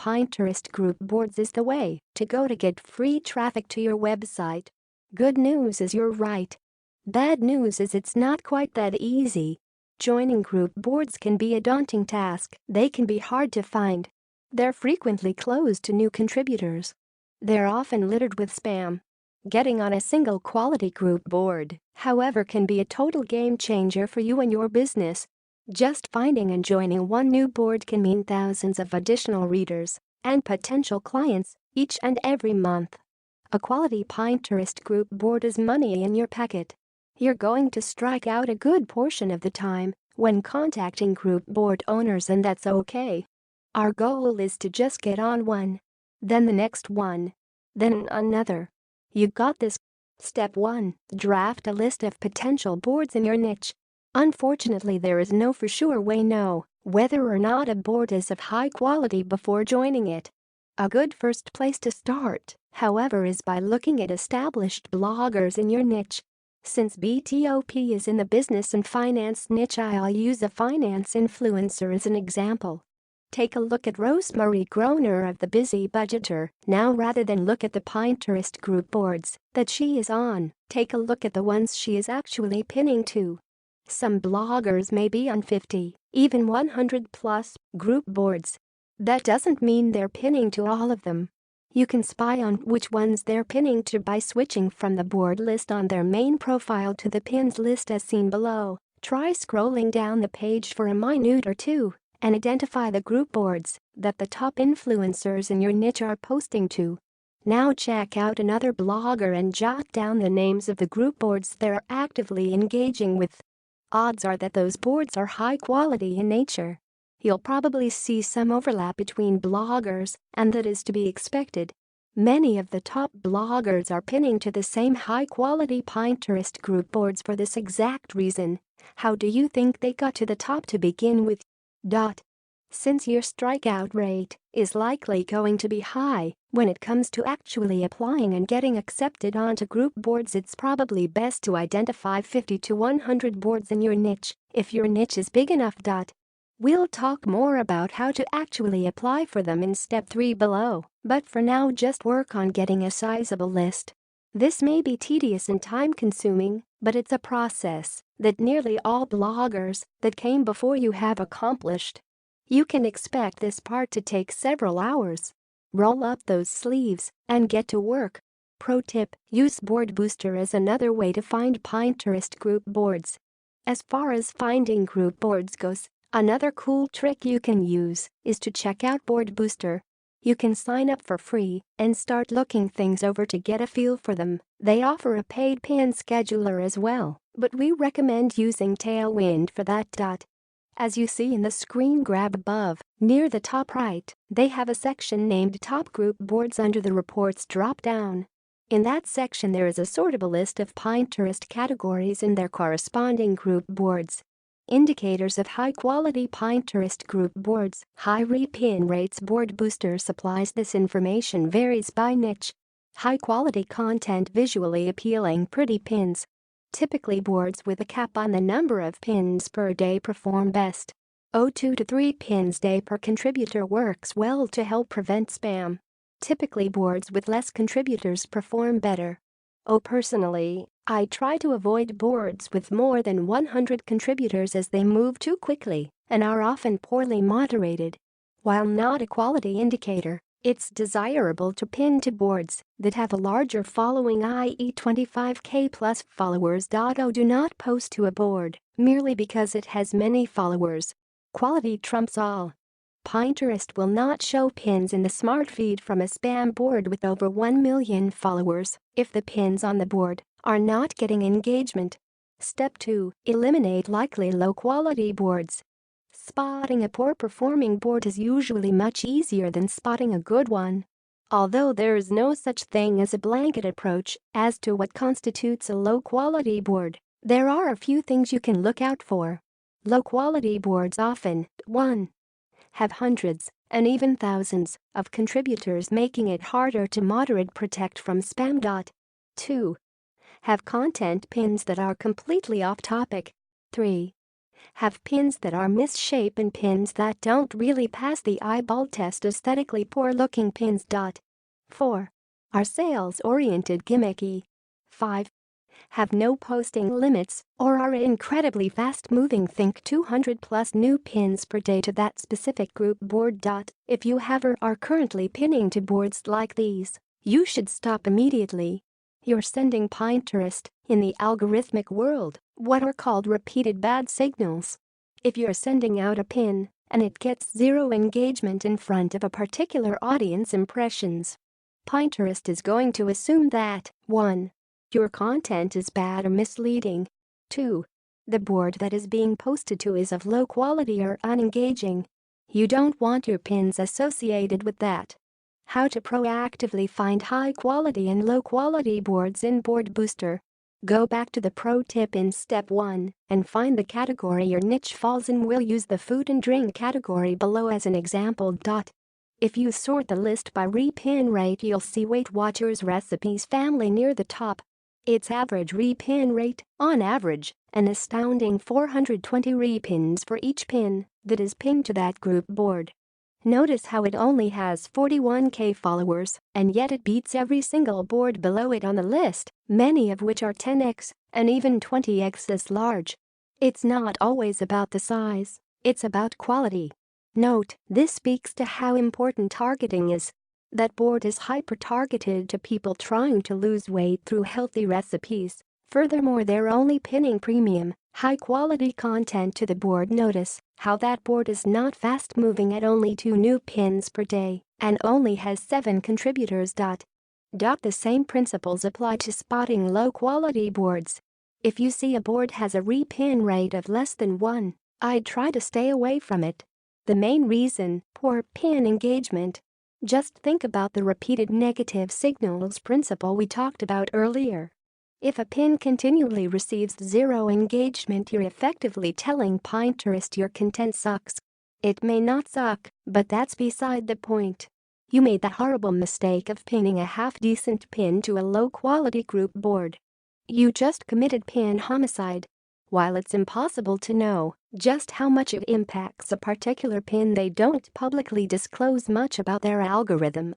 Pinterest group boards is the way to go to get free traffic to your website. Good news is you're right. Bad news is it's not quite that easy. Joining group boards can be a daunting task. They can be hard to find. They're frequently closed to new contributors. They're often littered with spam. Getting on a single quality group board, however, can be a total game changer for you and your business. Just finding and joining one new board can mean thousands of additional readers and potential clients each and every month. A quality Pinterest group board is money in your pocket. You're going to strike out a good portion of the time when contacting group board owners, and that's okay. Our goal is to just get on one, then the next one, then another. You got this. Step 1. Draft a list of potential boards in your niche. Unfortunately, there is no for sure way to know whether or not a board is of high quality before joining it. A good first place to start, however, is by looking at established bloggers in your niche. Since BTOP is in the business and finance niche, I'll use a finance influencer as an example. Take a look at Rosemary Groner of The Busy Budgeter now rather than look at the Pinterest group boards that she is on. Take a look at the ones she is actually pinning to. Some bloggers may be on 50, even 100 plus group boards. That doesn't mean they're pinning to all of them. You can spy on which ones they're pinning to by switching from the board list on their main profile to the pins list as seen below. Try scrolling down the page for a minute or two and identify the group boards that the top influencers in your niche are posting to. Now check out another blogger and jot down the names of the group boards they're actively engaging with. Odds are that those boards are high quality in nature. You'll probably see some overlap between bloggers, and that is to be expected. Many of the top bloggers are pinning to the same high-quality Pinterest group boards for this exact reason. How do you think they got to the top to begin with? Since your strikeout rate is likely going to be high when it comes to actually applying and getting accepted onto group boards, it's probably best to identify 50 to 100 boards in your niche, if your niche is big enough. We'll talk more about how to actually apply for them in step 3 below, but for now just work on getting a sizable list. This may be tedious and time-consuming, but it's a process that nearly all bloggers that came before you have accomplished. You can expect this part to take several hours. Roll up those sleeves and get to work. Pro tip: use Board Booster as another way to find Pinterest group boards. As far as finding group boards goes, another cool trick you can use is to check out Board Booster. You can sign up for free and start looking things over to get a feel for them. They offer a paid pin scheduler as well, but we recommend using Tailwind for that. As you see in the screen grab above, near the top right, they have a section named Top Group Boards under the Reports drop-down. In that section there is a sortable list of Pinterest categories and their corresponding group boards. Indicators of high-quality Pinterest group boards. High repin rates. Board Booster supplies this information varies by niche. High-quality content, visually appealing, pretty pins. Typically boards with a cap on the number of pins per day perform best. 2 to 3 pins day per contributor works well to help prevent spam. Typically boards with less contributors perform better. Personally, I try to avoid boards with more than 100 contributors as they move too quickly and are often poorly moderated. While not a quality indicator, it's desirable to pin to boards that have a larger following, i.e. 25k plus followers. Do not post to a board merely because it has many followers. Quality trumps all. Pinterest will not show pins in the smart feed from a spam board with over 1 million followers if the pins on the board are not getting engagement. Step 2. Eliminate likely low-quality boards. Spotting a poor-performing board is usually much easier than spotting a good one. Although there is no such thing as a blanket approach as to what constitutes a low-quality board, there are a few things you can look out for. Low-quality boards often 1. Have hundreds and even thousands of contributors, making it harder to moderate protect from spam. 2. Have content pins that are completely off-topic. 3. Have pins that are misshapen, pins that don't really pass the eyeball test, aesthetically poor-looking pins. 4. Are sales-oriented, gimmicky. 5. Have no posting limits or are incredibly fast-moving. Think 200 plus new pins per day to that specific group board. If you have or are currently pinning to boards like these, you should stop immediately. You're sending Pinterest, in the algorithmic world, what are called repeated bad signals. If you're sending out a pin and it gets zero engagement in front of a particular audience impressions, Pinterest is going to assume that 1. Your content is bad or misleading. 2. The board that is being posted to is of low quality or unengaging. You don't want your pins associated with that. How to proactively find high quality and low quality boards in Board Booster. Go back to the pro tip in step 1 and find the category your niche falls in. We'll use the food and drink category below as an example. If you sort the list by repin rate, you'll see Weight Watchers Recipes family near the top. Its average repin rate, on average, an astounding 420 repins for each pin that is pinned to that group board. Notice how it only has 41k followers, and yet it beats every single board below it on the list, many of which are 10x and even 20x as large. It's not always about the size, it's about quality. Note, this speaks to how important targeting is. That board is hyper-targeted to people trying to lose weight through healthy recipes. Furthermore, they're only pinning premium, high-quality content to the board. Notice how that board is not fast-moving at only 2 new pins per day and only has 7 contributors. The same principles apply to spotting low-quality boards. If you see a board has a repin rate of less than 1, I'd try to stay away from it. The main reason: poor pin engagement. Just think about the repeated negative signals principle we talked about earlier. If a pin continually receives zero engagement, you're effectively telling Pinterest your content sucks. It may not suck, but that's beside the point. You made the horrible mistake of pinning a half-decent pin to a low-quality group board. You just committed pin homicide. While it's impossible to know just how much it impacts a particular pin, they don't publicly disclose much about their algorithm.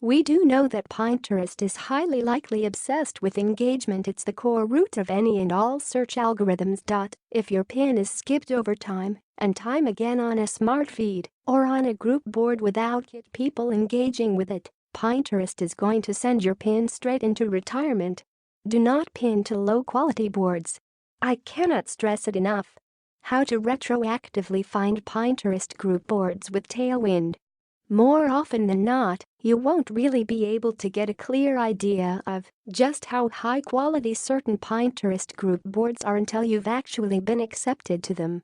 We do know that Pinterest is highly likely obsessed with engagement. It's the core root of any and all search algorithms. If your pin is skipped over time and time again on a smart feed or on a group board without people engaging with it, Pinterest is going to send your pin straight into retirement. Do not pin to low-quality boards. I cannot stress it enough. How to retroactively find Pinterest group boards with Tailwind. More often than not, you won't really be able to get a clear idea of just how high quality certain Pinterest group boards are until you've actually been accepted to them.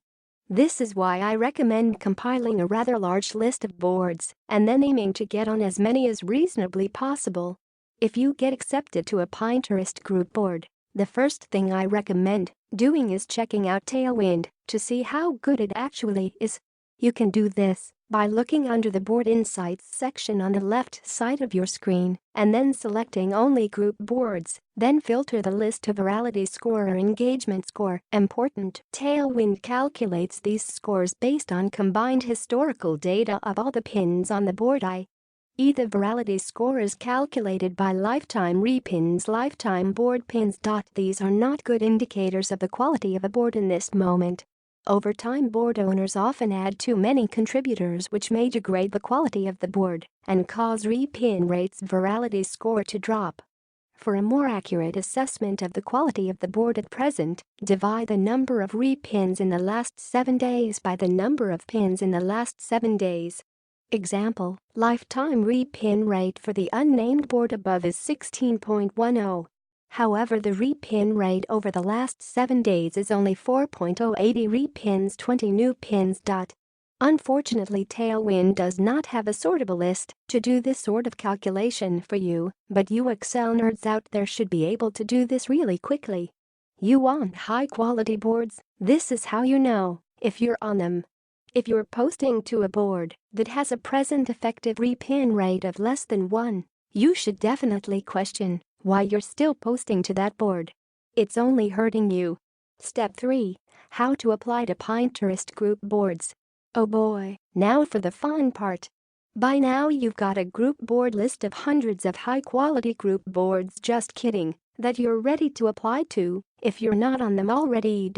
This is why I recommend compiling a rather large list of boards and then aiming to get on as many as reasonably possible. If you get accepted to a Pinterest group board, the first thing I recommend doing is checking out Tailwind to see how good it actually is. You can do this by looking under the Board Insights section on the left side of your screen and then selecting only group boards, then filter the list to virality score or engagement score. Important: Tailwind calculates these scores based on combined historical data of all the pins on the board, i.e. the virality score is calculated by lifetime repins, lifetime board pins. These are not good indicators of the quality of a board in this moment. Over time, board owners often add too many contributors, which may degrade the quality of the board and cause repin rates virality score to drop. For a more accurate assessment of the quality of the board at present, divide the number of repins in the last 7 days by the number of pins in the last 7 days. Example: lifetime repin rate for the unnamed board above is 16.10. However, the repin rate over the last 7 days is only 4.080 repins, 20 new pins. Unfortunately, Tailwind does not have a sortable list to do this sort of calculation for you, but you Excel nerds out there should be able to do this really quickly. You want high-quality boards? This is how you know if you're on them. If you're posting to a board that has a present effective repin rate of less than 1, you should definitely question why you're still posting to that board. It's only hurting you. Step 3. How to apply to Pinterest group boards. Oh boy, now for the fun part. By now you've got a group board list of hundreds of high-quality group boards, just kidding, that you're ready to apply to if you're not on them already.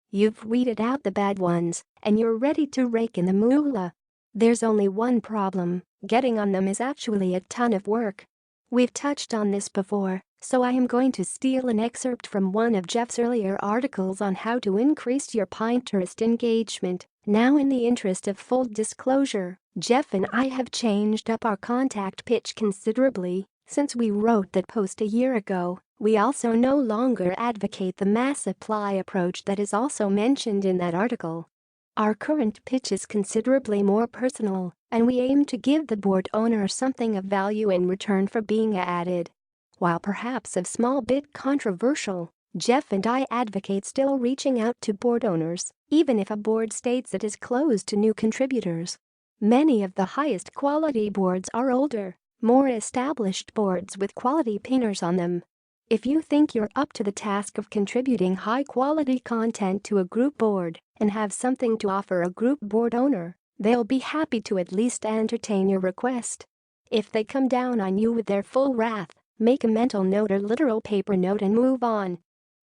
You've weeded out the bad ones and you're ready to rake in the moolah. There's only one problem: getting on them is actually a ton of work. We've touched on this before, so I am going to steal an excerpt from one of Jeff's earlier articles on how to increase your Pinterest engagement. Now, in the interest of full disclosure, Jeff and I have changed up our contact pitch considerably since we wrote that post a year ago. We also no longer advocate the mass apply approach that is also mentioned in that article. Our current pitch is considerably more personal, and we aim to give the board owner something of value in return for being added. While perhaps a small bit controversial, Jeff and I advocate still reaching out to board owners, even if a board states it is closed to new contributors. Many of the highest quality boards are older, more established boards with quality pinners on them. If you think you're up to the task of contributing high-quality content to a group board and have something to offer a group board owner, they'll be happy to at least entertain your request. If they come down on you with their full wrath, make a mental note or literal paper note and move on.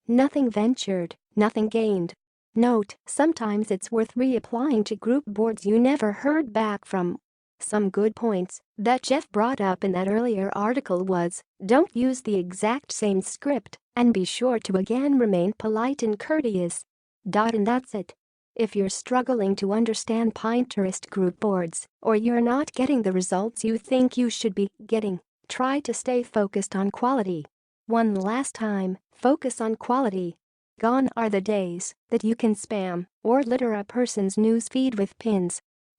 Nothing ventured, nothing gained. Note, sometimes it's worth reapplying to group boards you never heard back from. Some good points that Jeff brought up in that earlier article was, don't use the exact same script, and be sure to again remain polite and courteous. And that's it. If you're struggling to understand Pinterest group boards, or you're not getting the results you think you should be getting, try to stay focused on quality. One last time, focus on quality. Gone are the days that you can spam or litter a person's newsfeed with pins